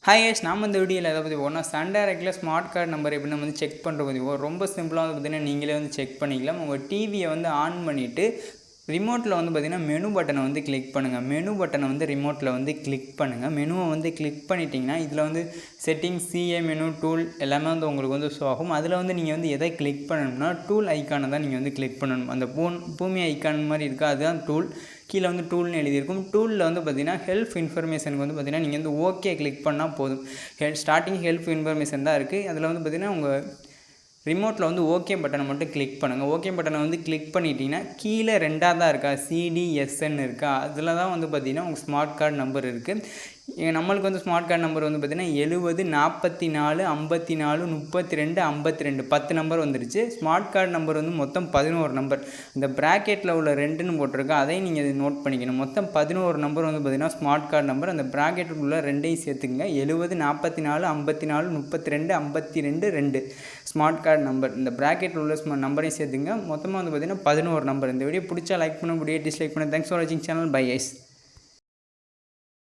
Hi S நாம் இந்த வீடியோவில் எதை பற்றி போனால் சன் டைரக்டில் ஸ்மார்ட் கார்டு நம்பர் எப்படி நம்ம வந்து செக் பண்ணுற பற்றி ரொம்ப சிம்பிளாக வந்து பார்த்திங்கன்னா நீங்களே வந்து செக் பண்ணிக்கலாம். உங்கள் டிவியை வந்து ஆன் பண்ணிவிட்டு ரிமோட்டில் வந்து பார்த்திங்கன்னா மெனு பட்டனை வந்து கிளிக் பண்ணுங்கள். மெனு பட்டனை வந்து ரிமோட்டில் வந்து கிளிக் பண்ணுங்கள். மெனுவை வந்து கிளிக் பண்ணிட்டீங்கன்னா இதில் வந்து செட்டிங்ஸ், சிஏ மெனு, டூல் எல்லாமே வந்து உங்களுக்கு வந்து ஷோ ஆகும். அதில் வந்து நீங்கள் வந்து எதை கிளிக் பண்ணணும்னா டூல் ஐக்கானை தான் நீங்கள் வந்து கிளிக் பண்ணணும். அந்த பூமி ஐக்கான் மாதிரி இருக்குது, அதுதான் டூல். கீழே வந்து டூல்னு எழுதியிருக்கும். டூலில் வந்து பார்த்திங்கன்னா ஹெல்ப் இன்ஃபர்மேஷனுக்கு வந்து பார்த்திங்கன்னா நீங்கள் வந்து ஓகே கிளிக் பண்ணால் போதும். ஸ்டார்டிங் ஹெல்ப் இன்ஃபர்மேஷன் தான் இருக்குது. அதில் வந்து பார்த்திங்கன்னா உங்கள் ரிமோட்டில் வந்து ஓகே பட்டனை மட்டும் கிளிக் பண்ணுங்கள். ஓகே பட்டனை வந்து கிளிக் பண்ணிட்டீங்கன்னா கீழே ரெண்டாக தான் இருக்கா, CDSN இருக்கா, அதில் தான் வந்து பார்த்திங்கன்னா உங்கள் ஸ்மார்ட் கார்டு நம்பர் இருக்குது. நம்மளுக்கு வந்து ஸ்மார்ட் கார்டு நம்பர் வந்து பார்த்திங்கன்னா 70 44 54 32 52 10 நம்பர் வந்துருச்சு. ஸ்மார்ட் கார்டு நம்பர் வந்து மொத்தம் 11 நம்பர். இந்த ப்ராக்கெட்டில் உள்ள 2ன்னு போட்டிருக்கு, அதையும் நீங்கள் நோட் பண்ணிக்கணும். மொத்தம் 11 நம்பர் வந்து பார்த்திங்கன்னா ஸ்மார்ட் கார்டு நம்பர். அந்த ப்ராக்கெட்டில் உள்ள 2ஐயும் சேர்த்துக்குங்க. 70 44 54 32 52 2 ஸ்மார்ட் கார்டு நம்பர். இந்த ப்ராக்கெட்டில் உள்ள நம்பரையும் சேர்த்துங்க. மொத்தமாக வந்து பார்த்திங்கன்னா 11 நம்பர். இந்த வீடியோ பிடிச்சா லைக் பண்ண, வீடியோ டிஸ்லைக் பண்ண. தேங்க்ஸ் ஃபார் வாட்சிங் சேனல். Bye guys.